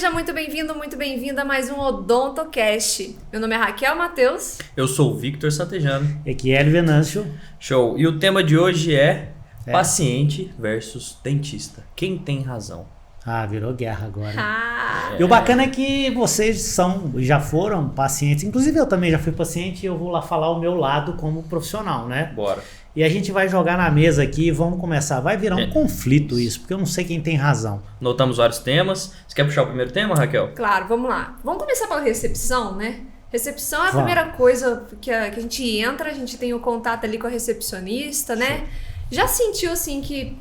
Seja muito bem-vindo, muito bem-vinda a mais um OdontoCast. Meu nome é Raquel Matheus. Eu sou o Victor Santejano. E aqui é Hélio Venâncio. Show. E o tema de hoje é paciente versus dentista. Quem tem razão? Ah, virou guerra agora. Ah. E o bacana é que vocês já foram pacientes. Inclusive eu também já fui paciente e eu vou lá falar o meu lado como profissional, né? Bora. E a gente vai jogar na mesa aqui e vamos começar. Vai virar um conflito isso, porque eu não sei quem tem razão. Notamos vários temas. Você quer puxar o primeiro tema, Raquel? Claro, vamos lá. Vamos começar pela recepção, né? Recepção é a Vamos. primeira coisa que a gente entra, a gente tem o contato ali com a recepcionista, né? Sim. Já sentiu assim que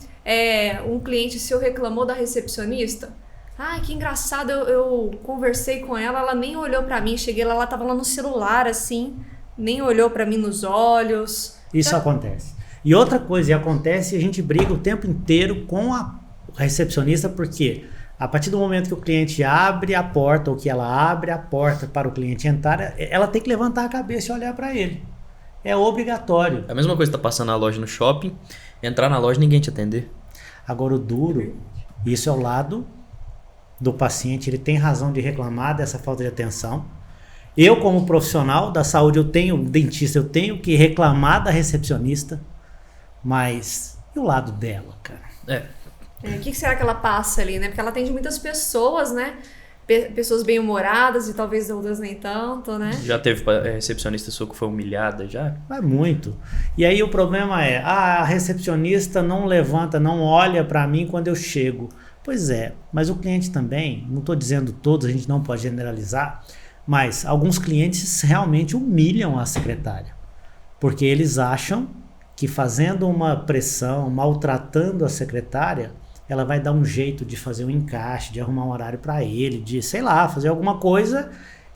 um cliente seu reclamou da recepcionista? Ai, que engraçado, eu conversei com ela, ela nem olhou pra mim, cheguei lá, ela tava lá no celular assim, nem olhou pra mim nos olhos. Isso acontece. E outra coisa, acontece, a gente briga o tempo inteiro com a recepcionista, porque a partir do momento que o cliente abre a porta, ou que ela abre a porta para o cliente entrar, ela tem que levantar a cabeça e olhar para ele. É obrigatório. É a mesma coisa que tá passando na loja no shopping, entrar na loja e ninguém te atender. Agora o duro, isso é o lado do paciente, ele tem razão de reclamar dessa falta de atenção. Eu, como profissional da saúde, dentista, eu tenho que reclamar da recepcionista, mas e o lado dela, cara? O que será que ela passa ali, né? Porque ela atende muitas pessoas, né? Pessoas bem-humoradas e talvez outras nem tanto, né? Já teve recepcionista sua que foi humilhada já? É muito. E aí o problema é, a recepcionista não levanta, não olha para mim quando eu chego. Pois é, mas o cliente também, não estou dizendo todos, a gente não pode generalizar, mas alguns clientes realmente humilham a secretária, porque eles acham que fazendo uma pressão, maltratando a secretária, ela vai dar um jeito de fazer um encaixe, de arrumar um horário para ele, de, sei lá, fazer alguma coisa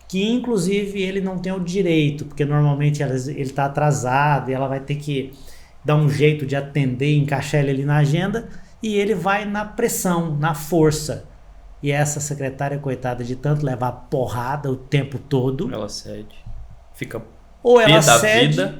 que inclusive ele não tem o direito, porque normalmente ele está atrasado e ela vai ter que dar um jeito de atender, encaixar ele ali na agenda, e ele vai na pressão, na força. E essa secretária, coitada, de tanto levar porrada o tempo todo. Ela cede. Fica ou ela da cede. vida.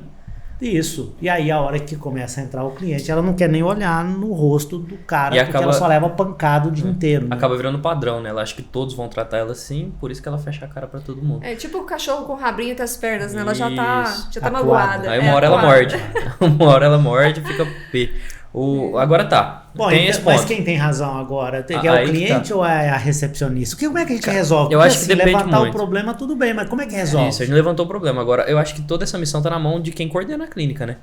Isso. E aí a hora que começa a entrar o cliente, ela não quer nem olhar no rosto do cara, porque ela só leva pancada o dia inteiro. Né? Acaba virando padrão, né? Ela acha que todos vão tratar ela assim, por isso que ela fecha a cara pra todo mundo. É tipo o cachorro com o rabinho entre as pernas, né? Ela já Isso. tá magoada. Aí uma hora ela morde. Uma hora ela morde e fica P. Agora tá. Bom, tem então, esse ponto. mas quem tem razão agora? É o cliente ou é a recepcionista? Como é que a gente resolve? Eu Porque, acho que depende levantar muito. o problema, tudo bem, mas como é que resolve? Isso, a gente levantou o problema. Agora, eu acho que toda essa missão tá na mão de quem coordena a clínica, né?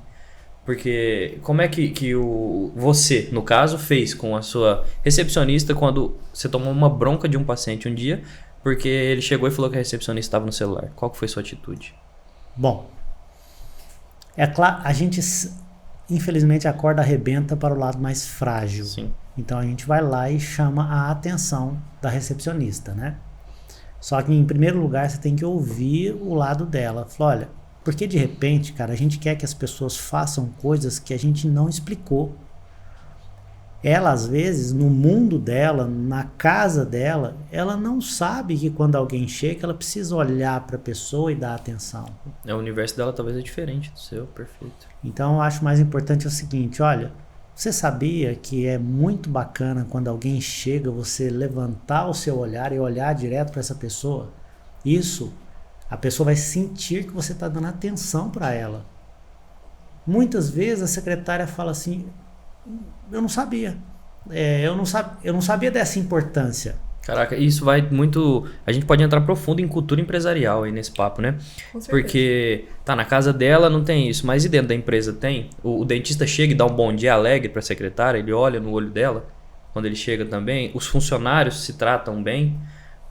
Porque como é que você, no caso, fez com a sua recepcionista quando você tomou uma bronca de um paciente um dia, porque ele chegou e falou que a recepcionista estava no celular? Qual que foi a sua atitude? Bom, é claro, a gente... Infelizmente a corda arrebenta para o lado mais frágil. Sim. Então a gente vai lá e chama a atenção da recepcionista, né? Só que em primeiro lugar você tem que ouvir o lado dela. Fala, olha, porque de repente, cara, a gente quer que as pessoas façam coisas que a gente não explicou. Ela, às vezes, no mundo dela, na casa dela, ela não sabe que quando alguém chega, ela precisa olhar para a pessoa e dar atenção. O universo dela talvez é diferente do seu, perfeito. Então eu acho mais importante o seguinte, olha, você sabia que é muito bacana quando alguém chega, você levantar o seu olhar e olhar direto para essa pessoa? Isso, a pessoa vai sentir que você está dando atenção para ela. Muitas vezes a secretária fala assim, eu não sabia, eu não sabia dessa importância. Caraca, isso vai muito... A gente pode entrar profundo em cultura empresarial aí nesse papo, né? Com certeza. Porque tá na casa dela, não tem isso, mas e dentro da empresa tem? O dentista chega e dá um bom dia alegre pra secretária, ele olha no olho dela quando ele chega também. Os funcionários se tratam bem,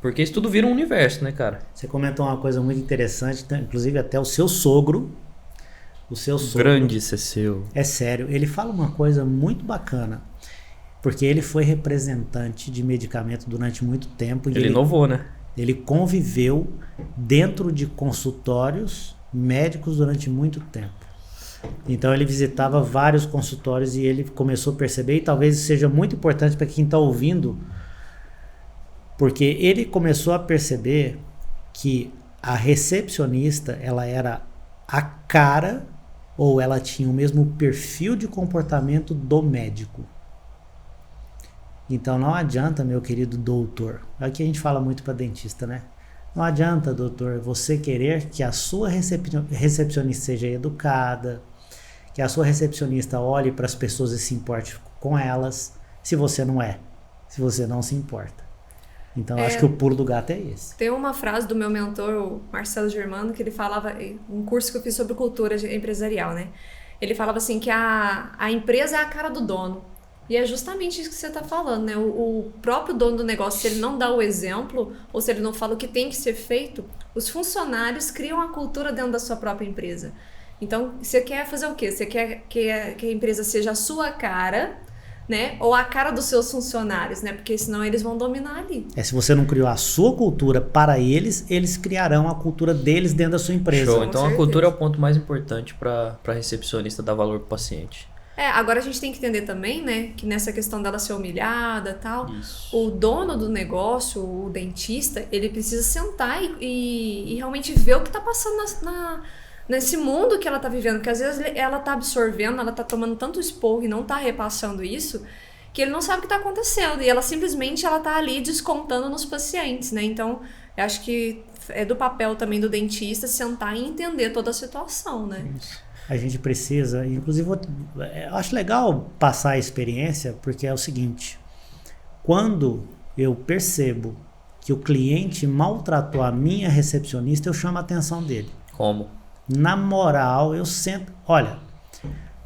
porque isso tudo vira um universo, né, cara? Você comentou uma coisa muito interessante, inclusive até o seu sogro, Grande Cecil. É sério, ele fala uma coisa muito bacana. Porque ele foi representante de medicamento durante muito tempo. Ele inovou, né? Ele conviveu dentro de consultórios médicos durante muito tempo. Então ele visitava vários consultórios e ele começou a perceber, e talvez seja muito importante para quem está ouvindo, porque ele começou a perceber que a recepcionista, ela era a cara, ou ela tinha o mesmo perfil de comportamento do médico. Então não adianta, meu querido doutor. Aqui a gente fala muito para dentista, né? Não adianta, doutor, você querer que a sua recepcionista seja educada, que a sua recepcionista olhe para as pessoas e se importe com elas, se você não é, se você não se importa. Então acho que o pulo do gato é esse. Tem uma frase do meu mentor, o Marcelo Germano, que ele falava, um curso que eu fiz sobre cultura empresarial, né? Ele falava assim que a empresa é a cara do dono. E é justamente isso que você está falando, né? O próprio dono do negócio, se ele não dá o exemplo, ou se ele não fala o que tem que ser feito, os funcionários criam a cultura dentro da sua própria empresa. Então, você quer fazer o quê? Você quer que a empresa seja a sua cara, né? Ou a cara dos seus funcionários, né? Porque senão eles vão dominar ali. Se você não criou a sua cultura para eles, eles criarão a cultura deles dentro da sua empresa. Show. Então a cultura é o ponto mais importante para recepcionista dar valor para o paciente. Agora a gente tem que entender também, né, que nessa questão dela ser humilhada e tal, Isso. o dono do negócio, o dentista, ele precisa sentar e realmente ver o que tá passando nesse mundo que ela tá vivendo, porque às vezes ela tá absorvendo, ela tá tomando tanto esporro e não tá repassando isso, que ele não sabe o que tá acontecendo, e ela simplesmente tá ali descontando nos pacientes, né, então eu acho que é do papel também do dentista sentar e entender toda a situação, né. Isso. A gente precisa, inclusive eu acho legal passar a experiência, porque é o seguinte, quando eu percebo que o cliente maltratou a minha recepcionista, eu chamo a atenção dele. Como? Na moral, eu sempre, olha,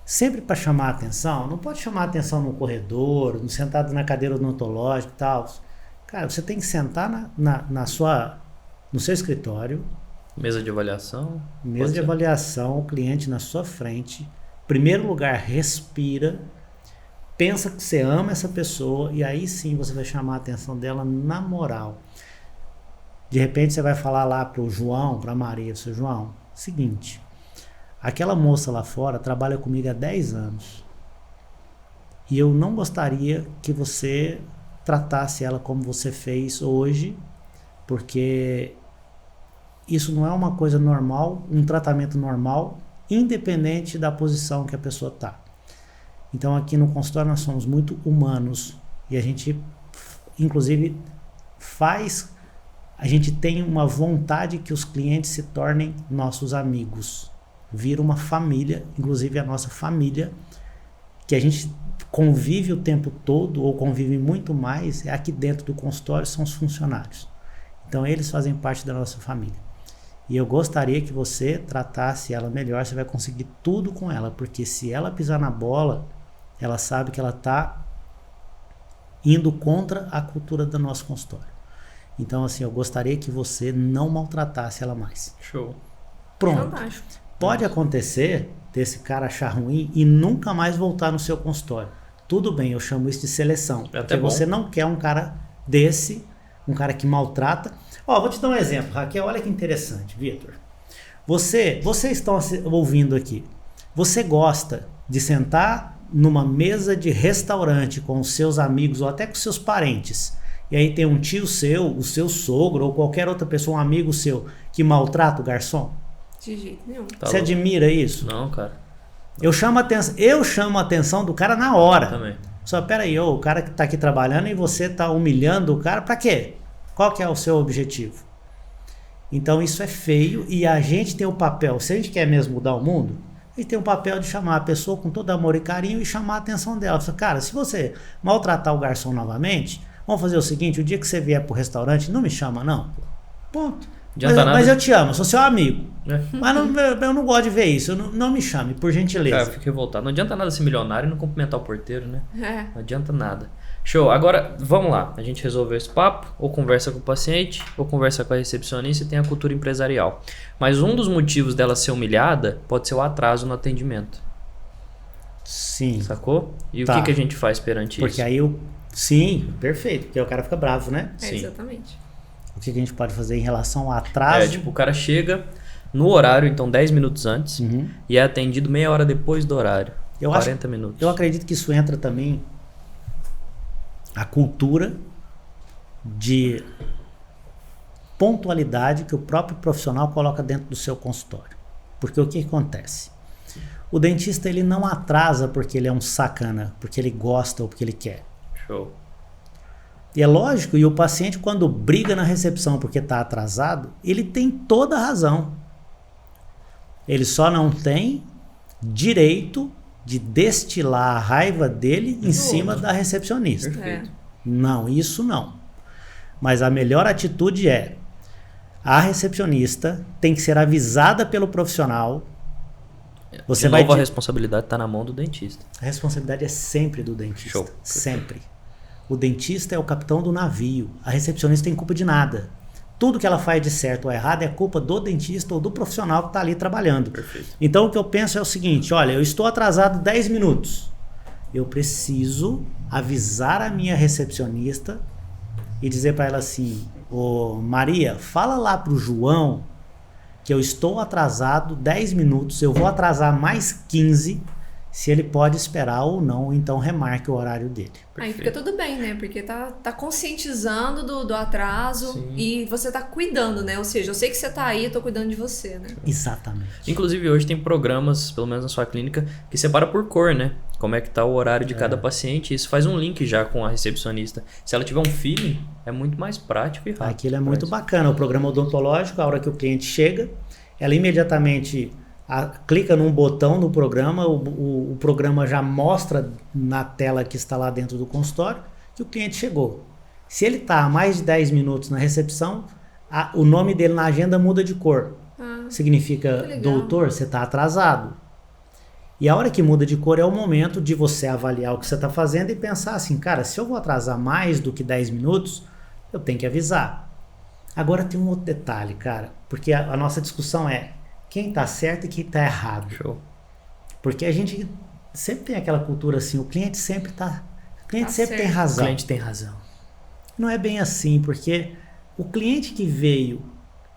sempre para chamar a atenção, não pode chamar a atenção no corredor, sentado na cadeira odontológica e tal. Cara, você tem que sentar no seu escritório, Mesa de avaliação. Mesa de avaliação, o cliente na sua frente. Primeiro lugar, respira. Pensa que você ama essa pessoa e aí sim você vai chamar a atenção dela na moral. De repente você vai falar lá pro João, pra Maria, seu João, seguinte, aquela moça lá fora trabalha comigo há 10 anos e eu não gostaria que você tratasse ela como você fez hoje, porque isso não é uma coisa normal, um tratamento normal, independente da posição que a pessoa está. Então aqui no consultório nós somos muito humanos e a gente, inclusive, a gente tem uma vontade que os clientes se tornem nossos amigos. Vira uma família, inclusive a nossa família, que a gente convive o tempo todo, ou convive muito mais, é aqui dentro do consultório, são os funcionários. Então eles fazem parte da nossa família. E eu gostaria que você tratasse ela melhor, você vai conseguir tudo com ela, porque se ela pisar na bola, ela sabe que ela está indo contra a cultura do nosso consultório. Então, assim, eu gostaria que você não maltratasse ela mais. Show. Pronto. Fantástico. Pode acontecer desse cara achar ruim e nunca mais voltar no seu consultório. Tudo bem, eu chamo isso de seleção. Porque você não quer um cara desse, um cara que maltrata. Vou te dar um exemplo, Raquel, olha que interessante, Vitor. Vocês estão ouvindo aqui. Você gosta de sentar numa mesa de restaurante com os seus amigos ou até com seus parentes, e aí tem um tio seu, o seu sogro ou qualquer outra pessoa, um amigo seu, que maltrata o garçom? De jeito nenhum. Você admira isso? Não, cara. Eu chamo a atenção do cara na hora. Também. Só, peraí, o cara que tá aqui trabalhando e você tá humilhando o cara, pra quê? Qual que é o seu objetivo? Então isso é feio e a gente tem o papel, se a gente quer mesmo mudar o mundo, a gente tem o papel de chamar a pessoa com todo amor e carinho e chamar a atenção dela. Fala, cara, se você maltratar o garçom novamente, vamos fazer o seguinte, o dia que você vier pro restaurante, não me chama não. Ponto. Mas eu te amo, sou seu amigo. Mas eu não gosto de ver isso, não me chame, por gentileza. Cara, eu fico revoltado. Não adianta nada ser milionário e não cumprimentar o porteiro, né? É. Não adianta nada. Show. Agora, vamos lá. A gente resolveu esse papo, ou conversa com o paciente, ou conversa com a recepcionista e tem a cultura empresarial. Mas um dos motivos dela ser humilhada pode ser o atraso no atendimento. Sim. Sacou? E Tá. o que a gente faz perante Porque isso? aí sim, perfeito, porque aí o cara fica bravo, né? Sim. Exatamente. O que a gente pode fazer em relação ao atraso? Tipo, o cara chega no horário, então 10 minutos antes, e é atendido meia hora depois do horário. 40 minutos. Eu acredito que isso entra também a cultura de pontualidade que o próprio profissional coloca dentro do seu consultório. Porque o que acontece? O dentista ele não atrasa porque ele é um sacana, porque ele gosta ou porque ele quer. Show. E é lógico, e o paciente quando briga na recepção porque está atrasado, ele tem toda a razão. Ele só não tem direito de destilar a raiva dele em cima da recepcionista. Perfeito. Não, isso não. Mas a melhor atitude é: a recepcionista tem que ser avisada pelo profissional. Você De vai novo, a responsabilidade está na mão do dentista. A responsabilidade é sempre do dentista. Show. Sempre. O dentista é o capitão do navio. A recepcionista tem culpa de nada. Tudo que ela faz de certo ou errado é culpa do dentista ou do profissional que está ali trabalhando. Perfeito. Então o que eu penso é o seguinte: olha, eu estou atrasado 10 minutos. Eu preciso avisar a minha recepcionista e dizer para ela assim: ô Maria, fala lá pro João que eu estou atrasado 10 minutos, eu vou atrasar mais 15, se ele pode esperar ou não, então remarque o horário dele. Aí fica tudo bem, né? Porque tá conscientizando do atraso. Sim. E você tá cuidando, né? Ou seja, eu sei que você tá aí, eu tô cuidando de você, né? Exatamente. Inclusive, hoje tem programas, pelo menos na sua clínica, que separa por cor, né? Como é que tá o horário de cada paciente. Isso faz um link já com a recepcionista. Se ela tiver um feeling, é muito mais prático e rápido. Aquilo é muito bacana. O programa odontológico, a hora que o cliente chega, ela imediatamente clica num botão no programa, o programa já mostra na tela que está lá dentro do consultório que o cliente chegou. Se ele está há mais de 10 minutos na recepção, o nome dele na agenda muda de cor. Significa: doutor, você está atrasado. E a hora que muda de cor é o momento de você avaliar o que você está fazendo e pensar assim: cara, se eu vou atrasar mais do que 10 minutos, eu tenho que avisar. Agora tem um outro detalhe, cara, porque a nossa discussão é quem está certo e quem está errado. Show. Porque a gente sempre tem aquela cultura assim: o cliente sempre tem certo. O razão. cliente tem razão. Não é bem assim, porque o cliente que veio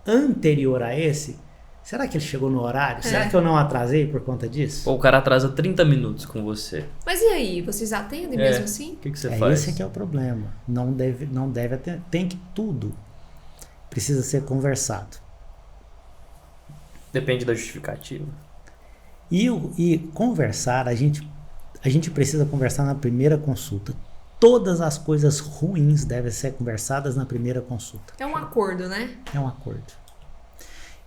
anterior a esse, será que ele chegou no horário? Será que eu não atrasei por conta disso? Pô, o cara atrasa 30 minutos com você. Mas e aí? Vocês atendem mesmo assim? O que você faz? Esse que é o problema. Não deve atender. Tem que tudo precisa ser conversado. Depende da justificativa. E conversar, a gente precisa conversar na primeira consulta. Todas as coisas ruins devem ser conversadas na primeira consulta. É um acordo, né? É um acordo.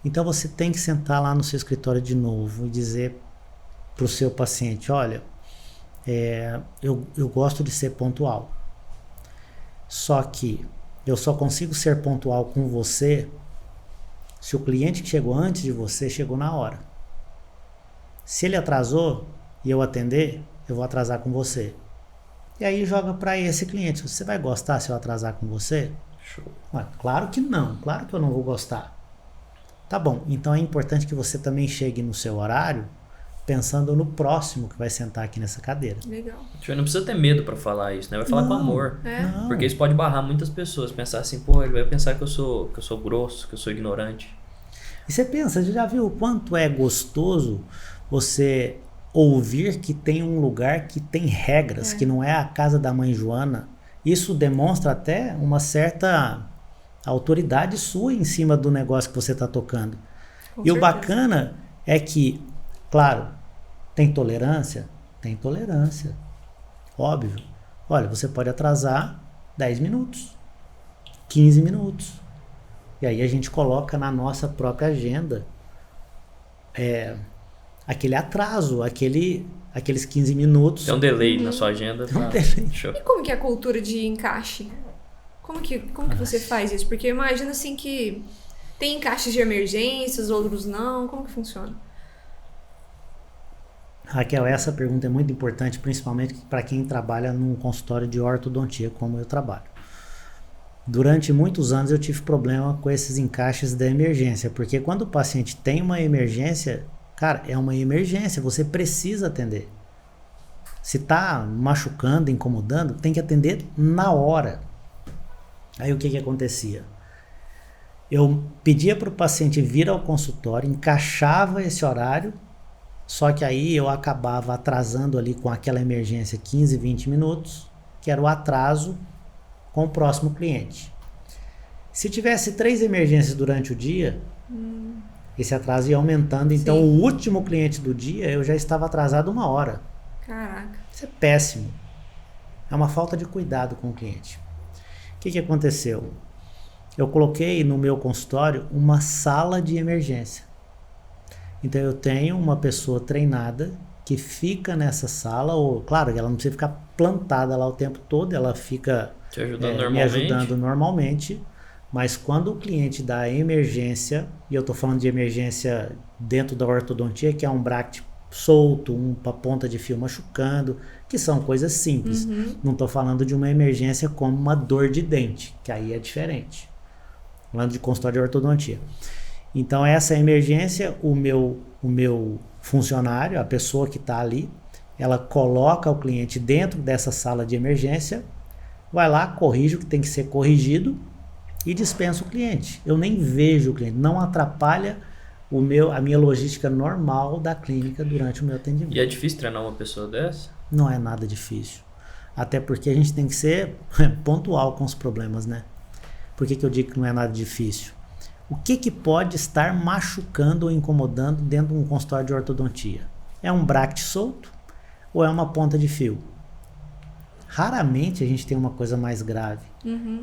Então você tem que sentar lá no seu escritório de novo e dizer para o seu paciente: olha, eu gosto de ser pontual. Só que eu só consigo ser pontual com você se o cliente que chegou antes de você chegou na hora. Se ele atrasou e eu atender, eu vou atrasar com você. E aí joga para esse cliente: você vai gostar se eu atrasar com você? Show. Ué, claro que não, claro que eu não vou gostar. Tá bom, então é importante que você também chegue no seu horário pensando no próximo que vai sentar aqui nessa cadeira. Legal. Não precisa ter medo pra falar isso, né? Vai falar com amor. Não. Porque isso pode barrar muitas pessoas. Pensar assim: pô, ele vai pensar que eu sou grosso, que eu sou ignorante. E você pensa, você já viu o quanto é gostoso você ouvir que tem um lugar que tem regras, que não é a casa da mãe Joana? Isso demonstra até uma certa autoridade sua em cima do negócio que você está tocando. Com E certeza. o bacana é que, claro, tem tolerância? Tem tolerância. Óbvio. Olha, você pode atrasar 10 minutos, 15 minutos. E aí a gente coloca na nossa própria agenda aquele atraso, aqueles 15 minutos. Tem um delay na sua agenda. Tem um delay. Show. E como que é a cultura de encaixe? Como que você faz isso? Porque imagina assim que tem encaixes de emergências, outros não. Como que funciona? Raquel, essa pergunta é muito importante, principalmente para quem trabalha num consultório de ortodontia, como eu trabalho. Durante muitos anos eu tive problema com esses encaixes da emergência, porque quando o paciente tem uma emergência, cara, é uma emergência, você precisa atender. Se está machucando, incomodando, tem que atender na hora. Aí o que acontecia? Eu pedia para o paciente vir ao consultório, encaixava esse horário, só que aí eu acabava atrasando ali com aquela emergência 15, 20 minutos, que era o atraso com o próximo cliente. Se tivesse 3 emergências durante o dia, esse atraso ia aumentando. Então, Sim. o último cliente do dia, eu já estava atrasado 1 hora. Caraca. Isso é péssimo. É uma falta de cuidado com o cliente. O que aconteceu? Eu coloquei no meu consultório uma sala de emergência. Então eu tenho uma pessoa treinada que fica nessa sala, ou claro, ela não precisa ficar plantada lá o tempo todo, ela fica Te ajudando me ajudando normalmente, mas quando o cliente dá emergência, e eu estou falando de emergência dentro da ortodontia, que é um bract solto, uma ponta de fio machucando, que são coisas simples. Não estou falando de uma emergência como uma dor de dente, que aí é diferente. Falando de consultório de ortodontia. Então essa emergência, o meu funcionário, a pessoa que está ali, ela coloca o cliente dentro dessa sala de emergência, vai lá, corrige o que tem que ser corrigido e dispensa o cliente. Eu nem vejo o cliente, não atrapalha a minha logística normal da clínica durante o meu atendimento. E é difícil treinar uma pessoa dessa? Não é nada difícil. Até porque a gente tem que ser pontual com os problemas, né? Por que eu digo que não é nada difícil? O que pode estar machucando ou incomodando dentro de um consultório de ortodontia? É um bract solto ou é uma ponta de fio? Raramente a gente tem uma coisa mais grave.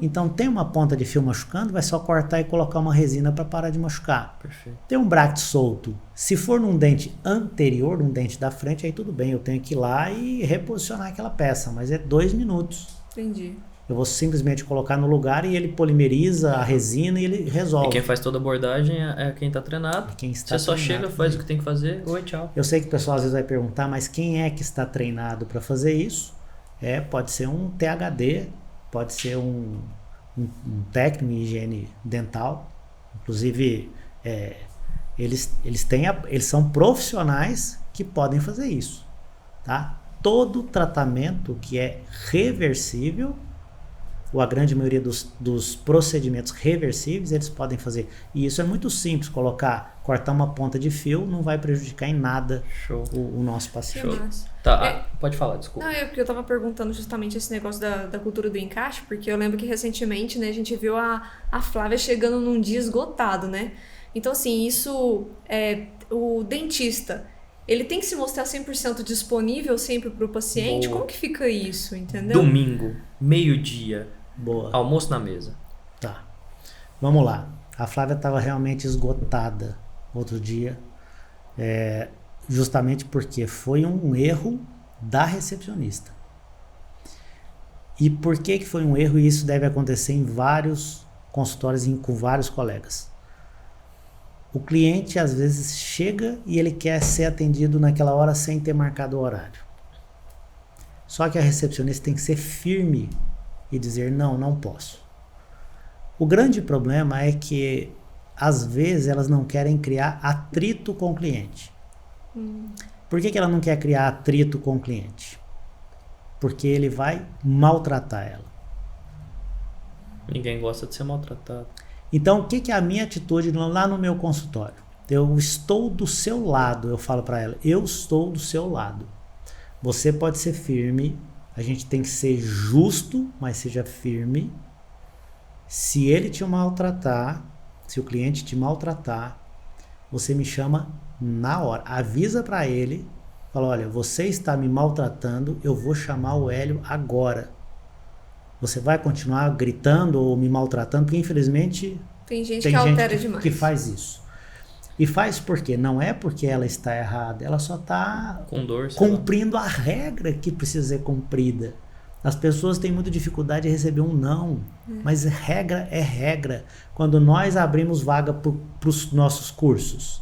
Então tem uma ponta de fio machucando, vai só cortar e colocar uma resina para parar de machucar. Perfeito. Tem um bract solto. Se for num dente anterior, num dente da frente, aí tudo bem, eu tenho que ir lá e reposicionar aquela peça, mas é 2 minutos. Entendi. Eu vou simplesmente colocar no lugar e ele polimeriza a resina e ele resolve. E quem faz toda a abordagem é quem está treinado. Quem está Você só treinado, chega, faz o que tem que fazer, oi, tchau. Eu sei que o pessoal às vezes vai perguntar, mas quem é que está treinado para fazer isso? Pode ser um THD, pode ser um técnico em higiene dental. Inclusive, eles são profissionais que podem fazer isso. Tá? Todo tratamento que é reversível, ou a grande maioria dos procedimentos reversíveis, eles podem fazer. E isso é muito simples, cortar uma ponta de fio não vai prejudicar em nada o nosso paciente. Que massa. Tá, pode falar, desculpa. Não, porque eu tava perguntando justamente esse negócio da cultura do encaixe, porque eu lembro que recentemente, né, a gente viu a Flávia chegando num dia esgotado, né? Então, assim, o dentista, ele tem que se mostrar 100% disponível sempre pro paciente? Boa. Como que fica isso, entendeu? Domingo, meio-dia, Boa. almoço na mesa. Tá. Vamos lá. A Flávia estava realmente esgotada outro dia, justamente porque foi um erro da recepcionista. E por que foi um erro? E isso deve acontecer em vários consultórios com vários colegas. O cliente às vezes chega e ele quer ser atendido naquela hora sem ter marcado o horário. Só que a recepcionista tem que ser firme e dizer não posso. O grande problema é que às vezes elas não querem criar atrito com o cliente. Por que ela não quer criar atrito com o cliente? Porque ele vai maltratar ela. Ninguém gosta de ser maltratado. Então, o que é a minha atitude lá no meu consultório? Eu estou do seu lado, eu falo para ela, eu estou do seu lado. Você pode ser firme, a gente tem que ser justo, mas seja firme. Se ele te maltratar, se o cliente te maltratar, você me chama na hora. Avisa para ele, fala, olha, você está me maltratando, eu vou chamar o Hélio agora. Você vai continuar gritando ou me maltratando, porque infelizmente tem gente que altera demais. Que faz isso. E faz por quê? Não é porque ela está errada, ela só está com dor, cumprindo a regra que precisa ser cumprida. As pessoas têm muita dificuldade de receber um não, mas regra é regra. Quando nós abrimos vaga para os nossos cursos,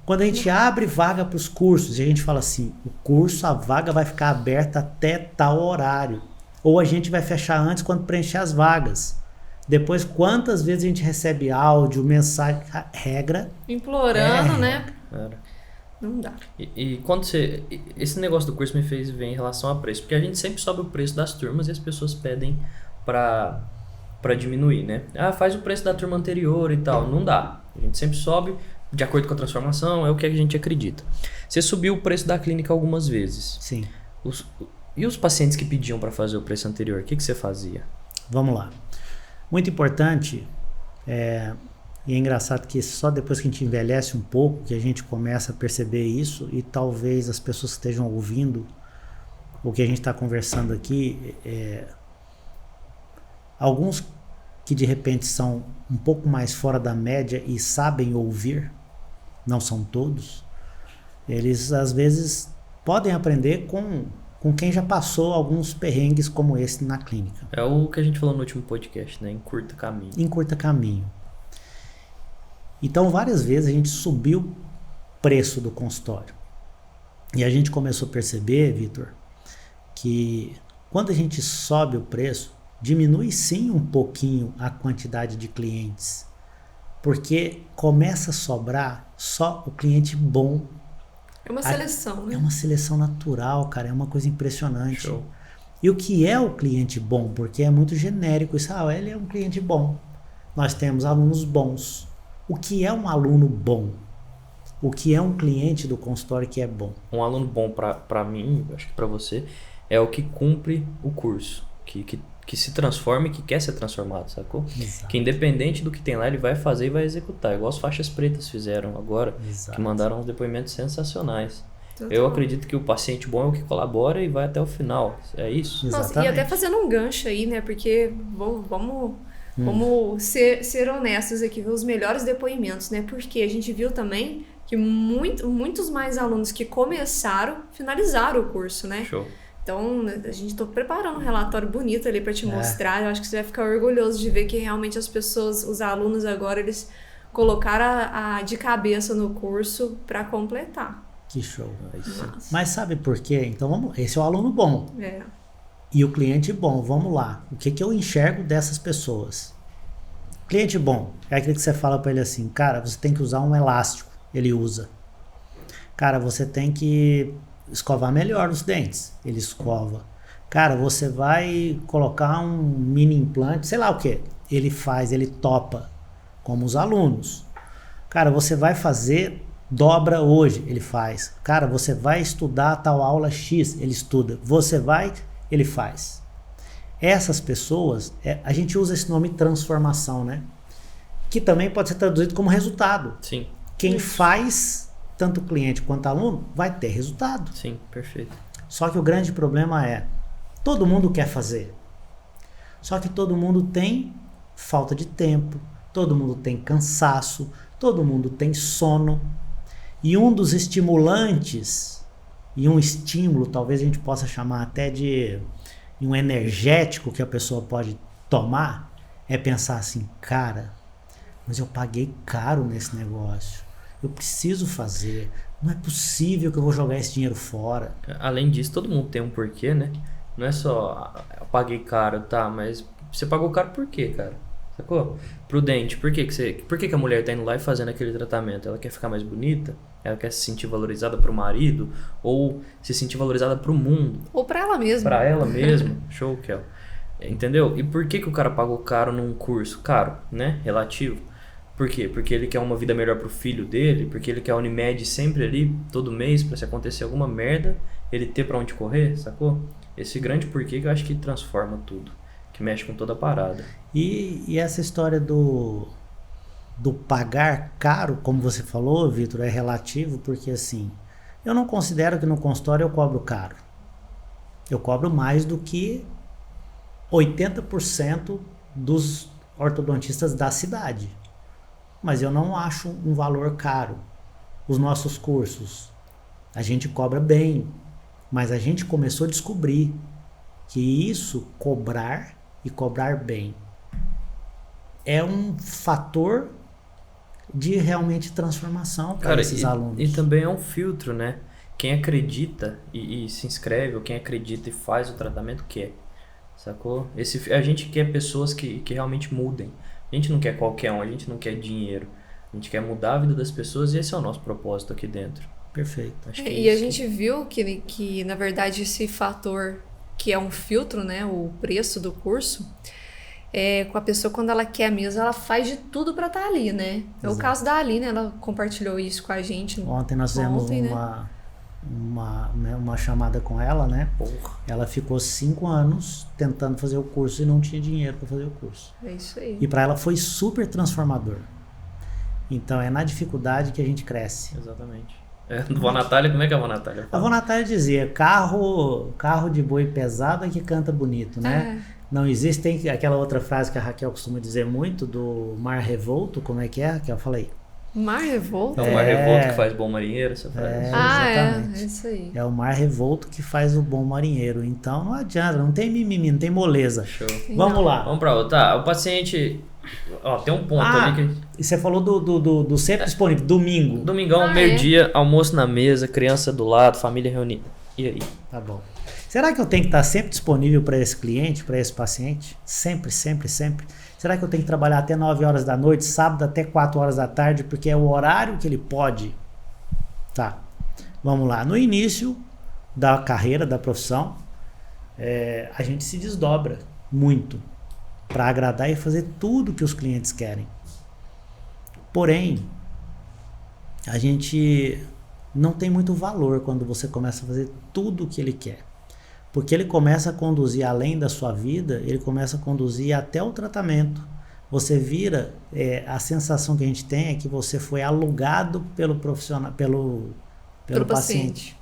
quando a gente abre vaga para os cursos, e a gente fala assim, o curso, a vaga vai ficar aberta até tal horário. Ou a gente vai fechar antes quando preencher as vagas. Depois, quantas vezes a gente recebe áudio, mensagem, regra. Implorando, né? Não dá. E quando esse negócio do curso me fez ver em relação a preço. Porque a gente sempre sobe o preço das turmas e as pessoas pedem pra diminuir, né? Faz o preço da turma anterior e tal. Não dá. A gente sempre sobe de acordo com a transformação, é o que a gente acredita. Você subiu o preço da clínica algumas vezes. Sim. E os pacientes que pediam para fazer o preço anterior, o que você fazia? Vamos lá. Muito importante, e é engraçado que só depois que a gente envelhece um pouco, que a gente começa a perceber isso, e talvez as pessoas que estejam ouvindo o que a gente está conversando aqui, Alguns que de repente são um pouco mais fora da média e sabem ouvir, não são todos, eles às vezes podem aprender com quem já passou alguns perrengues como esse na clínica. É o que a gente falou no último podcast, né? Encurta caminho. Encurta caminho. Então, várias vezes a gente subiu o preço do consultório. E a gente começou a perceber, Vitor, que quando a gente sobe o preço, diminui sim um pouquinho a quantidade de clientes. Porque começa a sobrar só o cliente bom. É uma seleção, né? É uma seleção natural, cara. É uma coisa impressionante. Show. E o que é o cliente bom? Porque é muito genérico isso. Ele é um cliente bom. Nós temos alunos bons. O que é um aluno bom? O que é um cliente do consultório que é bom? Um aluno bom para mim, acho que para você, é o que cumpre o curso. Que se transforma e que quer ser transformado, sacou? Exato. Que independente do que tem lá, ele vai fazer e vai executar. Igual as faixas pretas fizeram agora, Exato. que mandaram uns depoimentos sensacionais. Total. Eu acredito que o paciente bom é o que colabora e vai até o final. É isso? Nossa, e Exatamente. até fazendo um gancho aí, né? Porque vamos ser honestos aqui, ver os melhores depoimentos, né? Porque a gente viu também que muitos mais alunos que começaram, finalizaram o curso, né? Show. Então, a gente tá preparando um relatório bonito ali para te mostrar. Eu acho que você vai ficar orgulhoso de ver que realmente as pessoas, os alunos agora, eles colocaram de cabeça no curso para completar. Que show. Nossa. Mas sabe por quê? Então, esse é o aluno bom. É. E o cliente bom, vamos lá. O que eu enxergo dessas pessoas? Cliente bom, é aquele que você fala para ele assim, cara, você tem que usar um elástico. Ele usa. Cara, você tem que escovar melhor os dentes. Ele escova. Cara, você vai colocar um mini implante, sei lá o que. Ele faz, ele topa. Como os alunos. Cara, você vai fazer dobra hoje. Ele faz. Cara, você vai estudar tal aula X. Ele estuda. Você vai, ele faz. Essas pessoas, a gente usa esse nome transformação, né? Que também pode ser traduzido como resultado. Sim. Quem faz, tanto cliente quanto aluno, vai ter resultado. Sim, perfeito. Só que o grande problema é, todo mundo quer fazer. Só que todo mundo tem falta de tempo, todo mundo tem cansaço, todo mundo tem sono. E um dos estimulantes, e um estímulo, talvez a gente possa chamar até de um energético que a pessoa pode tomar, é pensar assim, cara, mas eu paguei caro nesse negócio. Eu preciso fazer. Não é possível que eu vou jogar esse dinheiro fora. Além disso, todo mundo tem um porquê, né? Não é só, eu paguei caro, tá, mas você pagou caro por quê, cara? Sacou? Prudente, por que a mulher tá indo lá e fazendo aquele tratamento? Ela quer ficar mais bonita? Ela quer se sentir valorizada pro marido? Ou se sentir valorizada pro mundo? Ou para ela mesma. Pra ela mesma? Show, Kel. Entendeu? E por que o cara pagou caro num curso? Caro, né? Relativo. Por quê? Porque ele quer uma vida melhor pro filho dele, porque ele quer a Unimed sempre ali, todo mês, pra se acontecer alguma merda, ele ter pra onde correr, sacou? Esse grande porquê que eu acho que transforma tudo, que mexe com toda a parada. E essa história do pagar caro, como você falou, Vitor, é relativo, porque assim, eu não considero que no consultório eu cobro caro. Eu cobro mais do que 80% dos ortodontistas da cidade. Mas eu não acho um valor caro. Os nossos cursos, a gente cobra bem, mas a gente começou a descobrir que isso, cobrar e cobrar bem, é um fator de realmente transformação para esses alunos. E também é um filtro, né? Quem acredita e se inscreve, ou quem acredita e faz o tratamento quer, sacou? A gente quer pessoas que realmente mudem. A gente não quer qualquer um, a gente não quer dinheiro. A gente quer mudar a vida das pessoas e esse é o nosso propósito aqui dentro. Perfeito. Acho que E a gente viu que, na verdade, esse fator que é um filtro, né? O preço do curso, com a pessoa, quando ela quer mesmo, ela faz de tudo pra estar ali, né? É o caso da Aline, ela compartilhou isso com a gente. Ontem nós fizemos uma chamada com ela, né? Porra. Ela ficou 5 anos tentando fazer o curso e não tinha dinheiro para fazer o curso. É isso aí. E para ela foi super transformador. Então é na dificuldade que a gente cresce. Exatamente. Vó Natália, como é que a Vó Natália A fala? Vó Natália dizia, carro de boi pesado é que canta bonito, né? Não existe, tem aquela outra frase que a Raquel costuma dizer muito, do mar revolto, como é que é, Raquel? Fala aí. Mar revolto? É o mar revolto que faz bom marinheiro, essa frase. Exatamente. É isso aí. É o mar revolto que faz o bom marinheiro. Então não adianta, não tem mimimi, não tem moleza. Show. Vamos lá. Vamos pra outra. Tá, o paciente... Ó, tem um ponto ali que... E você falou do sempre disponível, domingo. Domingão, meio-dia, almoço na mesa, criança do lado, família reunida. E aí? Tá bom. Será que eu tenho que estar sempre disponível para esse cliente, para esse paciente? Sempre, sempre, sempre. Será que eu tenho que trabalhar até 9 horas da noite, sábado até 4 horas da tarde, porque é o horário que ele pode? Tá. Vamos lá. No início da carreira, da profissão, a gente se desdobra muito para agradar e fazer tudo que os clientes querem. Porém, a gente não tem muito valor quando você começa a fazer tudo o que ele quer. Porque ele começa a conduzir além da sua vida, ele começa a conduzir até o tratamento. Você vira, a sensação que a gente tem é que você foi alugado pelo profissional, pelo paciente.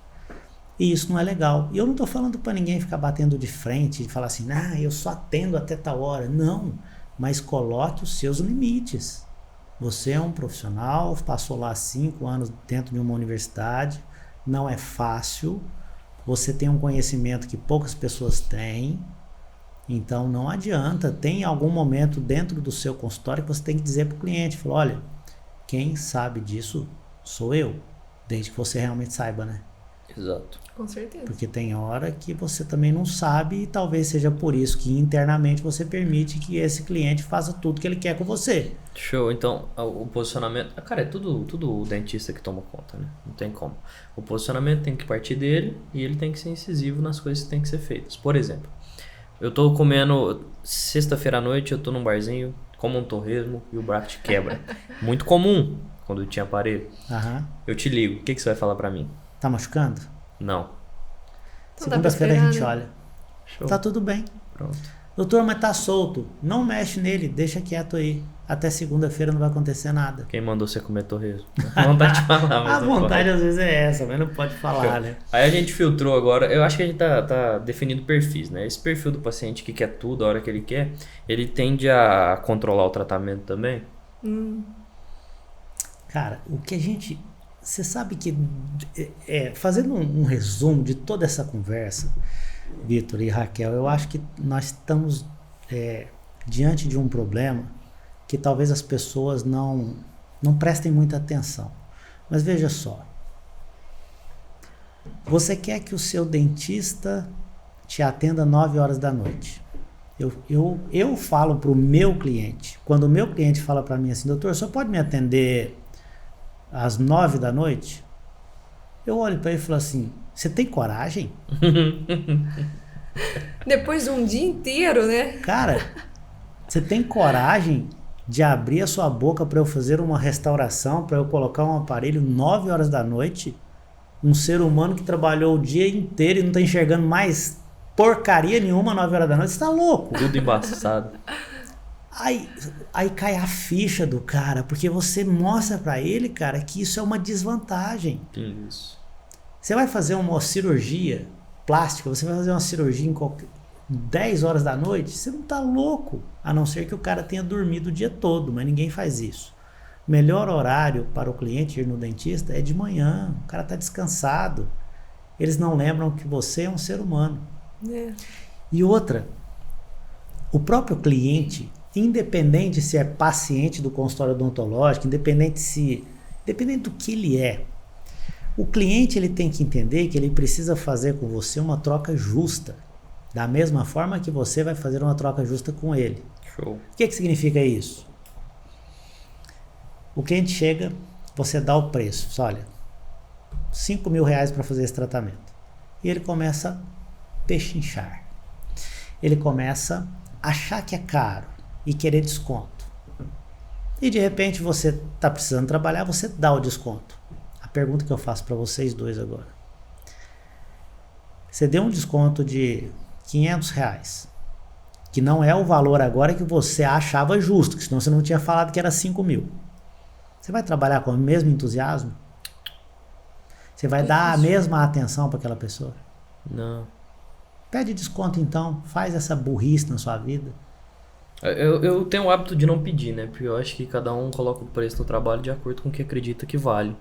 E isso não é legal. E eu não estou falando para ninguém ficar batendo de frente e falar assim, eu só atendo até tal hora. Não, mas coloque os seus limites. Você é um profissional, passou lá 5 anos dentro de uma universidade, não é fácil, você tem um conhecimento que poucas pessoas têm, então não adianta, tem algum momento dentro do seu consultório que você tem que dizer para o cliente, olha, quem sabe disso sou eu, desde que você realmente saiba, né? Exato. Com certeza. Porque tem hora que você também não sabe e talvez seja por isso que internamente você permite que esse cliente faça tudo que ele quer com você. Show. Então, o posicionamento... Cara, é tudo o dentista que toma conta, né? Não tem como. O posicionamento tem que partir dele e ele tem que ser incisivo nas coisas que tem que ser feitas. Por exemplo, eu tô comendo... Sexta-feira à noite eu tô num barzinho, como um torresmo e o braço te quebra. Muito comum quando tinha aparelho. Eu te ligo. O que você vai falar pra mim? Tá machucando? Não. Então segunda-feira a gente olha. Show. Tá tudo bem. Pronto. Doutor, mas tá solto. Não mexe nele, deixa quieto aí. Até segunda-feira não vai acontecer nada. Quem mandou você comer torresmo? A vontade de falar, mas a vontade às vezes é essa, mas não pode falar, né? Aí a gente filtrou agora, eu acho que a gente tá definindo perfis, né? Esse perfil do paciente que quer tudo a hora que ele quer, ele tende a controlar o tratamento também? Cara, o que a gente... Você sabe que, fazendo um resumo de toda essa conversa, Vitor e Raquel, eu acho que nós estamos diante de um problema que talvez as pessoas não prestem muita atenção. Mas veja só, você quer que o seu dentista te atenda 9 horas da noite. Eu falo para o meu cliente, quando o meu cliente fala para mim assim, doutor, só pode me atender às 9 da noite? Eu olho para ele e falo assim, você tem coragem? Depois de um dia inteiro, né? Cara, você tem coragem de abrir a sua boca para eu fazer uma restauração, para eu colocar um aparelho 9 horas da noite? Um ser humano que trabalhou o dia inteiro e não tá enxergando mais porcaria nenhuma 9 horas da noite? Você tá louco? Tudo embaçado. Aí cai a ficha do cara, porque você mostra pra ele, cara, que isso é uma desvantagem. Isso. Você vai fazer uma cirurgia plástica, você vai fazer uma cirurgia em 10 horas da noite, você não tá louco, a não ser que o cara tenha dormido o dia todo, mas ninguém faz isso. O melhor horário para o cliente ir no dentista é de manhã, o cara tá descansado. Eles não lembram que você é um ser humano. E outra, o próprio cliente, independente se é paciente do consultório odontológico, independente do que ele é, o cliente ele tem que entender que ele precisa fazer com você uma troca justa, da mesma forma que você vai fazer uma troca justa com ele. Show. O que significa isso? O cliente chega, você dá o preço, olha, R$5.000 para fazer esse tratamento. E ele começa a pechinchar. Ele começa a achar que é caro e querer desconto. E de repente você está precisando trabalhar, você dá o desconto. A pergunta que eu faço para vocês dois agora. Você deu um desconto de R$500, que não é o valor agora que você achava justo, que senão você não tinha falado que era 5.000. Você vai trabalhar com o mesmo entusiasmo? Você vai dar a mesma atenção para aquela pessoa? Não. Pede desconto então, faz essa burrice na sua vida. Eu tenho o hábito de não pedir, né? Porque eu acho que cada um coloca o preço do trabalho de acordo com o que acredita que vale.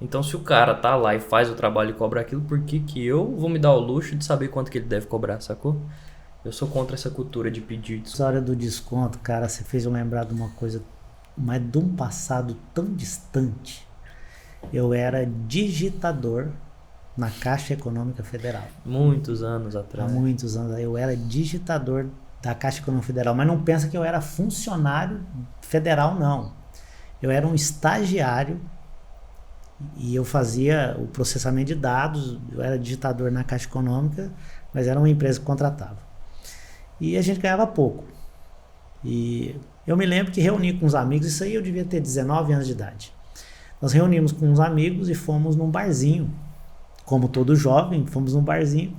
Então, se o cara tá lá e faz o trabalho e cobra aquilo, por que que eu vou me dar o luxo de saber quanto que ele deve cobrar, sacou? Eu sou contra essa cultura de pedir desconto. Essa hora do desconto, cara, você fez eu lembrar de uma coisa, mas de um passado tão distante. Eu era digitador na Caixa Econômica Federal. Muitos anos Há atrás. muitos anos. Eu era digitador da Caixa Econômica Federal. Mas não pensa que eu era funcionário federal, não. Eu era um estagiário e eu fazia o processamento de dados. Eu era digitador na Caixa Econômica, mas era uma empresa que contratava. E a gente ganhava pouco. E eu me lembro que reuni com uns amigos, isso aí eu devia ter 19 anos de idade. Nós reunimos com uns amigos e fomos num barzinho. Como todo jovem, fomos num barzinho.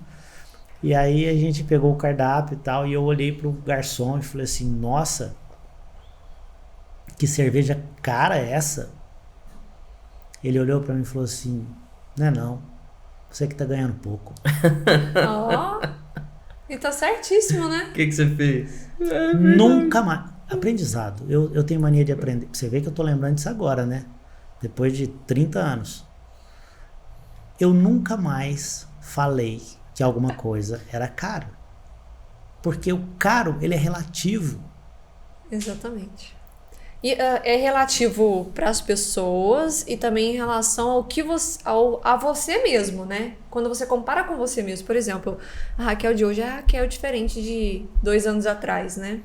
E aí a gente pegou o cardápio e tal, e eu olhei pro garçom e falei assim, nossa, que cerveja cara é essa? Ele olhou pra mim e falou assim, não, você que tá ganhando pouco. Ó, e tá certíssimo, né? O que você fez? Nunca mais. Aprendizado. Eu tenho mania de aprender. Você vê que eu tô lembrando disso agora, né? Depois de 30 anos. Eu nunca mais falei que alguma coisa era caro. Porque o caro, ele é relativo. Exatamente. E é relativo para as pessoas e também em relação ao que a você mesmo, né? Quando você compara com você mesmo, por exemplo, a Raquel de hoje é a Raquel diferente de 2 anos atrás, né?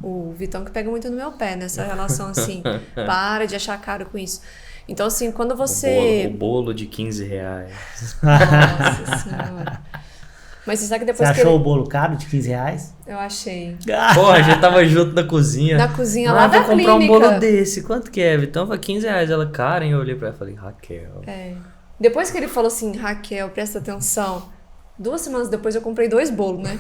O Vitão que pega muito no meu pé nessa relação assim. Para de achar caro com isso. Então, assim, quando você... O bolo de 15 reais. Nossa Senhora. Mas você sabe que depois Você que achou o bolo caro de 15 reais? eu achei. Porra, a gente tava junto na cozinha. Na cozinha lá da vou comprar clínica. um bolo desse. Quanto que é, Vitão? Foi 15 reais. Ela, Karen, eu olhei pra ela e falei, Raquel. É. Depois que ele falou assim, Raquel, presta atenção. 2 semanas depois eu comprei 2 bolos, né?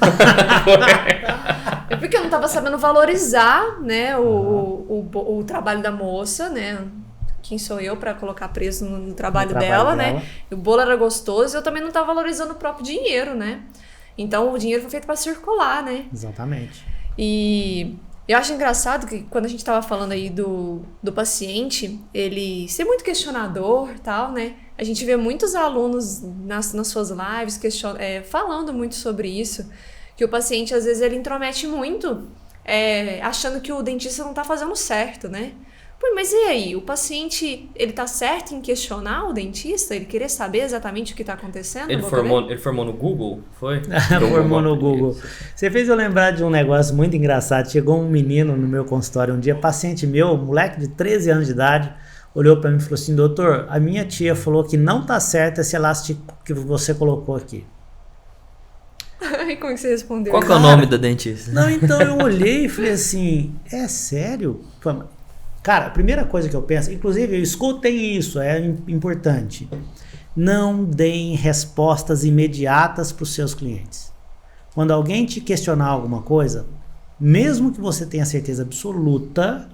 É porque eu não tava sabendo valorizar, né, o trabalho da moça, né? Quem sou eu pra colocar preço no trabalho dela, né? E o bolo era gostoso e eu também não tava valorizando o próprio dinheiro, né? Então o dinheiro foi feito pra circular, né? Exatamente. E eu acho engraçado que quando a gente tava falando aí do paciente, ele ser muito questionador e tal, né? A gente vê muitos alunos nas suas lives falando muito sobre isso, que o paciente às vezes ele intromete muito, achando que o dentista não tá fazendo certo, né? Pô, mas e aí? O paciente, ele tá certo em questionar o dentista? Ele querer saber exatamente o que tá acontecendo? Ele formou no Google? Foi? Formou no Google. Você fez eu lembrar de um negócio muito engraçado. Chegou um menino no meu consultório um dia, paciente meu, moleque de 13 anos de idade, olhou pra mim e falou assim, doutor, a minha tia falou que não tá certo esse elástico que você colocou aqui. E como que você respondeu? Qual que é o nome da dentista? Não, então eu olhei e falei assim, é sério? Cara, a primeira coisa que eu penso, inclusive escutem isso, é importante. Não deem respostas imediatas para os seus clientes. Quando alguém te questionar alguma coisa, mesmo que você tenha certeza absoluta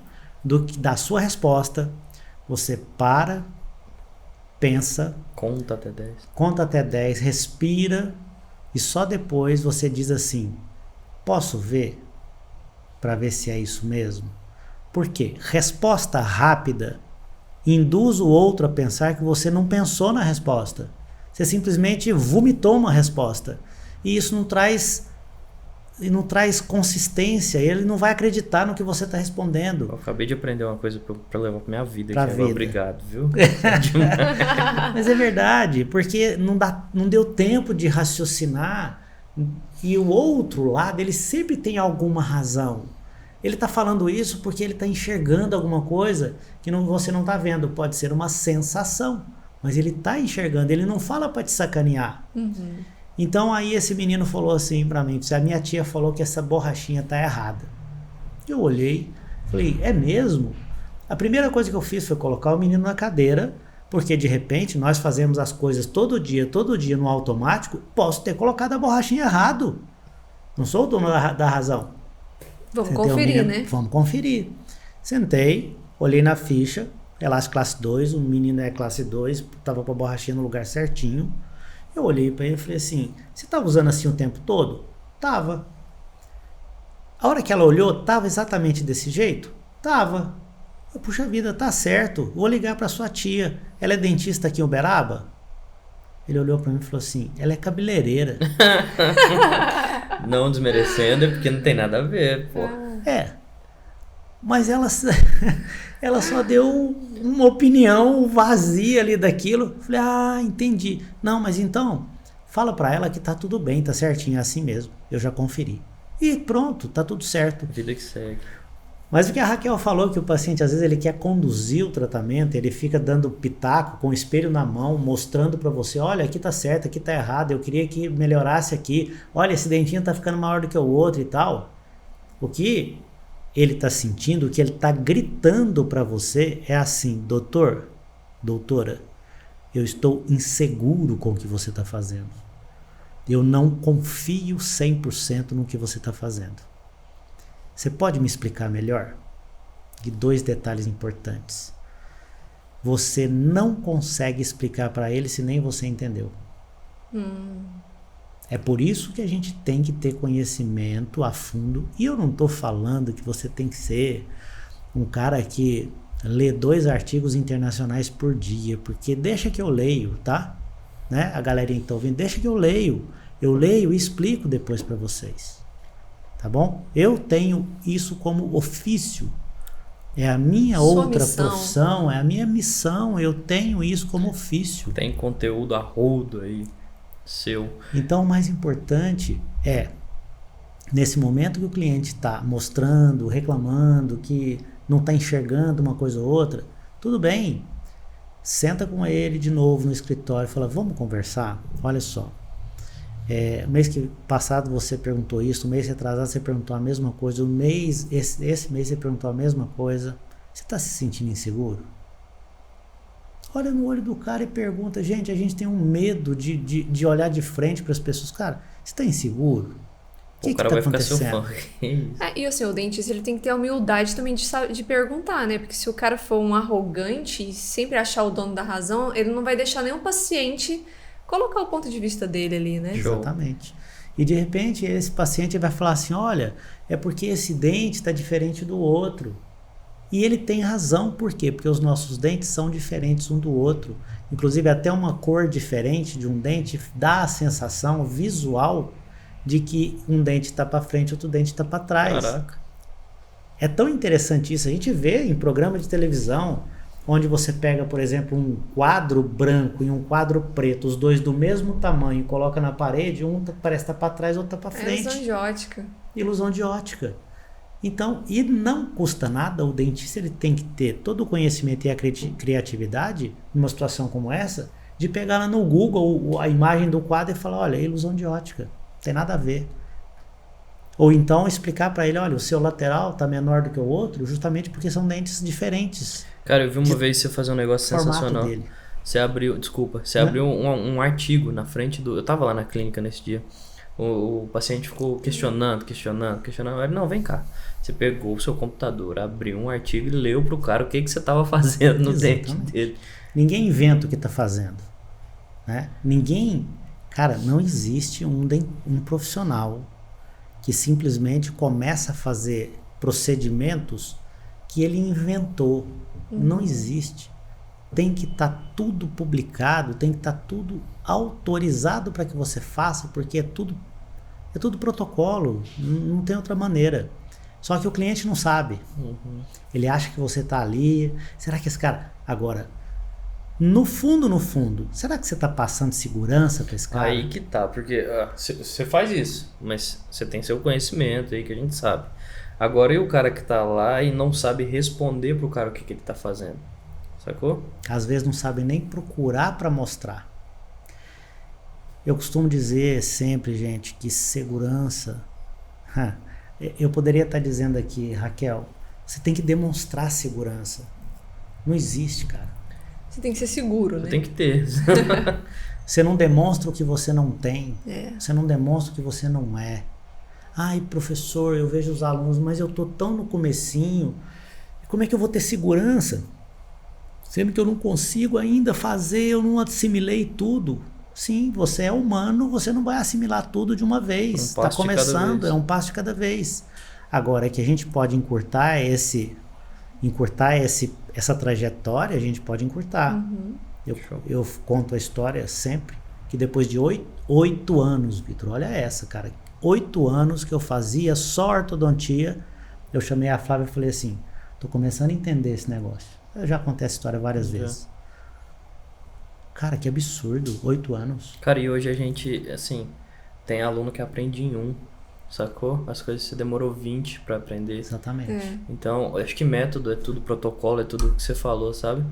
da sua resposta, você para, pensa, conta até 10, respira e só depois você diz assim, posso ver? Para ver se é isso mesmo. Por quê? Resposta rápida induz o outro a pensar que você não pensou na resposta. Você simplesmente vomitou uma resposta. E isso não traz consistência. Ele não vai acreditar no que você está respondendo. Eu acabei de aprender uma coisa para levar para minha vida. Obrigado, viu? Mas é verdade, porque não deu tempo de raciocinar. E o outro lado, ele sempre tem alguma razão. Ele está falando isso porque ele está enxergando alguma coisa que você não está vendo. Pode ser uma sensação, mas ele está enxergando. Ele não fala para te sacanear. Uhum. Então aí esse menino falou assim para mim, a minha tia falou que essa borrachinha tá errada. Eu olhei, falei, é mesmo? A primeira coisa que eu fiz foi colocar o menino na cadeira, porque de repente nós fazemos as coisas todo dia no automático, posso ter colocado a borrachinha errado. Não sou o dono da razão. Vamos conferir, né? Vamos conferir. Sentei, olhei na ficha, elástico classe 2, o menino é classe 2, tava com a borrachinha no lugar certinho. Eu olhei para ele e falei assim, você tá usando assim o tempo todo? Tava. A hora que ela olhou, tava exatamente desse jeito? Tava. Puxa vida, tá certo, vou ligar para sua tia. Ela é dentista aqui em Uberaba? Ele olhou para mim e falou assim, ela é cabeleireira. Não desmerecendo, é porque não tem nada a ver, pô. Mas ela só deu uma opinião vazia ali daquilo. Falei, entendi. Não, mas então, fala pra ela que tá tudo bem, tá certinho, é assim mesmo. Eu já conferi. E pronto, tá tudo certo. Vida que segue. Mas o que a Raquel falou, que o paciente às vezes ele quer conduzir o tratamento, ele fica dando pitaco com o espelho na mão, mostrando pra você, olha, aqui tá certo, aqui tá errado, eu queria que melhorasse aqui, olha, esse dentinho tá ficando maior do que o outro e tal. O que ele tá sentindo, o que ele tá gritando pra você é assim, doutor, doutora, eu estou inseguro com o que você tá fazendo. Eu não confio 100% no que você tá fazendo. Você pode me explicar melhor? E 2 detalhes importantes. Você não consegue explicar para ele se nem você entendeu. É por isso que a gente tem que ter conhecimento a fundo. E eu não estou falando que você tem que ser um cara que lê 2 artigos internacionais por dia, porque deixa que eu leio, tá? Né? A galerinha que está ouvindo, deixa que eu leio. Eu leio e explico depois para vocês. Tá bom? Eu tenho isso como ofício. É a minha outra profissão, é a minha missão. Eu tenho isso como ofício. Tem conteúdo a rodo aí, seu. Então, o mais importante é, nesse momento que o cliente está mostrando, reclamando, que não está enxergando uma coisa ou outra, tudo bem. Senta com ele de novo no escritório e fala, vamos conversar? Olha só. Mês que passado você perguntou isso, o mês retrasado você perguntou a mesma coisa, esse mês você perguntou a mesma coisa. Você está se sentindo inseguro? Olha no olho do cara e pergunta, gente, a gente tem um medo de olhar de frente para as pessoas. Cara, você está inseguro? O cara vai ficar seu fã. E assim, o dentista ele tem que ter a humildade também de perguntar, né? Porque se o cara for um arrogante e sempre achar o dono da razão, ele não vai deixar nenhum paciente colocar o ponto de vista dele ali, né? Show. Exatamente. E de repente esse paciente vai falar assim, olha, é porque esse dente está diferente do outro. E ele tem razão, por quê? Porque os nossos dentes são diferentes um do outro. Inclusive até uma cor diferente de um dente dá a sensação visual de que um dente está para frente e outro dente está para trás. Caraca. É tão interessante isso. A gente vê em programa de televisão, onde você pega, por exemplo, um quadro branco e um quadro preto, os dois do mesmo tamanho, coloca na parede, um parece estar para trás, outro está para frente. Ilusão de ótica. Ilusão de ótica. Então, e não custa nada, o dentista ele tem que ter todo o conhecimento e a criatividade, numa situação como essa, de pegar lá no Google a imagem do quadro e falar, olha, é ilusão de ótica, não tem nada a ver. Ou então explicar para ele, olha, o seu lateral está menor do que o outro, justamente porque são dentes diferentes. Cara, eu vi uma vez você fazer um negócio sensacional. Dele. Você abriu, abriu um artigo na frente do... Eu tava lá na clínica nesse dia. O paciente ficou questionando. Ele, não, vem cá. Você pegou o seu computador, abriu um artigo e leu pro cara o que você tava fazendo no dente dele. Ninguém inventa o que tá fazendo. Né? Cara, não existe um profissional que simplesmente começa a fazer procedimentos que ele inventou. Não existe. Tem que estar tudo publicado, tem que estar tudo autorizado para que você faça, porque é tudo protocolo, não tem outra maneira. Só que o cliente não sabe. Ele acha que você está ali. Será que esse cara... Agora, no fundo, será que você está passando segurança para esse cara? Aí que tá, porque você faz isso, mas você tem seu conhecimento aí que a gente sabe. Agora, e o cara que tá lá e não sabe responder pro cara o que ele tá fazendo? Sacou? Às vezes não sabe nem procurar para mostrar. Eu costumo dizer sempre, gente, que segurança... Eu poderia estar dizendo aqui, Raquel, você tem que demonstrar segurança. Não existe, cara. Você tem que ser seguro, né? Tem que ter. Você não demonstra o que você não tem. É. Você não demonstra o que você não é. Ai, professor, eu vejo os alunos, mas eu tô tão no comecinho. Como é que eu vou ter segurança? Sendo que eu não consigo ainda fazer, eu não assimilei tudo. Sim, você é humano, você não vai assimilar tudo de uma vez. Está começando, é um passo de cada vez. Agora, é que a gente pode encurtar essa trajetória, a gente pode encurtar. Uhum. Eu conto a história sempre, que depois de 8 anos, Vitor, olha essa, cara, 8 anos que eu fazia só ortodontia, eu chamei a Flávia e falei assim, tô começando a entender esse negócio. Eu já contei essa história várias vezes. Cara, que absurdo, 8 anos. Cara, e hoje a gente, assim, tem aluno que aprende em 1, sacou? As coisas você demorou 20 pra aprender. Exatamente. Então, acho que método é tudo, protocolo é tudo que você falou, sabe?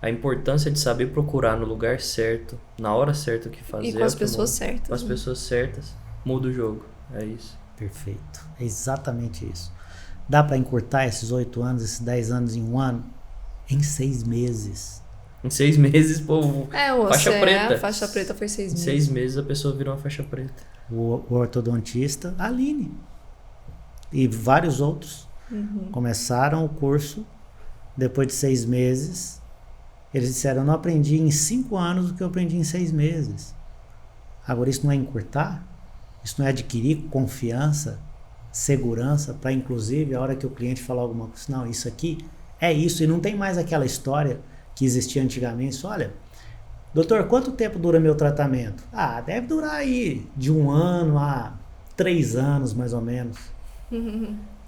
A importância de saber procurar no lugar certo, na hora certa o que fazer. E com as pessoas certas. Com as pessoas certas, muda o jogo. É isso. Perfeito. É exatamente isso. Dá pra encurtar esses 8 anos, esses 10 anos em 1 ano? Em 6 meses. Em 6 meses, pô, faixa preta. A faixa preta foi 6 meses. Em 6 meses a pessoa virou uma faixa preta. O ortodontista, a Aline e vários outros começaram o curso, depois de 6 meses, eles disseram, eu não aprendi em 5 anos o que eu aprendi em 6 meses. Agora, isso não é encurtar? Isso não é adquirir confiança, segurança, para inclusive, a hora que o cliente falar alguma coisa, não, isso aqui é isso, e não tem mais aquela história que existia antigamente, olha, doutor, quanto tempo dura meu tratamento? Ah, deve durar aí de 1 ano a 3 anos, mais ou menos.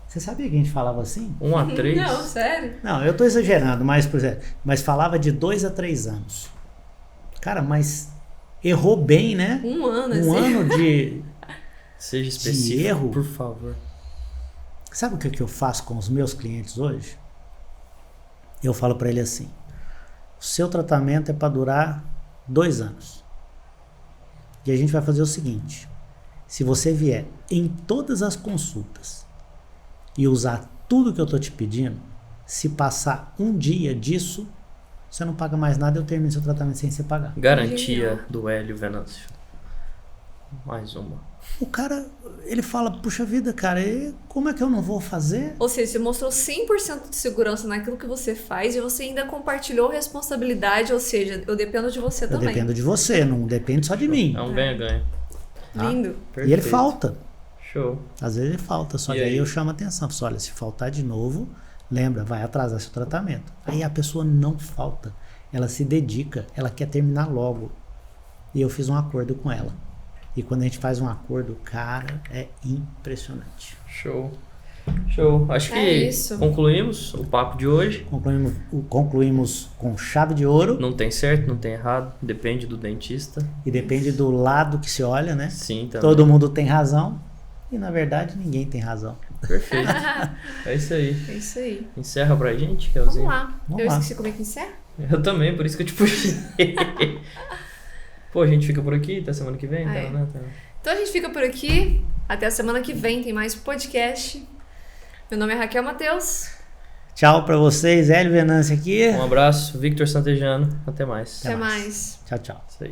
Você sabia que a gente falava assim? 1 a 3? Não, sério. Não, eu tô exagerando, mas, por exemplo, mas falava de 2 a 3 anos. Cara, mas errou bem, né? 1 ano, Um assim. ano de Seja específico, de erro. por favor. Sabe o que eu faço com os meus clientes hoje? Eu falo para ele assim, o seu tratamento é para durar 2 anos. E a gente vai fazer o seguinte, se você vier em todas as consultas e usar tudo que eu tô te pedindo, se passar 1 dia disso, você não paga mais nada, eu termino seu tratamento sem você pagar. Garantia Genial. do Hélio Venâncio. Mais uma. O cara, ele fala, puxa vida, cara, como é que eu não vou fazer? Ou seja, você mostrou 100% de segurança naquilo que você faz e você ainda compartilhou responsabilidade, ou seja, eu dependo de você Eu também. dependo de você, não depende só de mim. É um ganha-ganha. Lindo. E ele Perfeito. falta. Show. Às vezes ele falta, só E que aí aí? eu chamo a atenção. Falo, olha, se faltar de novo, lembra, vai atrasar seu tratamento. Aí a pessoa não falta. Ela se dedica, ela quer terminar logo. E eu fiz um acordo com ela. E quando a gente faz um acordo, cara, é impressionante. Show. Show. Acho que isso. concluímos o papo de hoje. Concluímos com chave de ouro. Não tem certo, não tem errado. Depende do dentista. E depende do lado que se olha, né? Sim, também. Todo mundo tem razão. E na verdade ninguém tem razão. Perfeito. É isso aí. É isso aí. Encerra pra gente, Vamos Kelzinho. lá. Vamos Eu lá. esqueci como é que encerra? Eu também, por isso que eu te puxei. Pô, a gente fica por aqui até semana que vem? Ah, Tá, é. né? Tá. Então a gente fica por aqui. Até a semana que vem tem mais podcast. Meu nome é Raquel Matheus. Tchau pra vocês. Hélio Venâncio aqui. Um abraço, Victor Santejano. Até mais. Até mais. Tchau, tchau. Isso aí.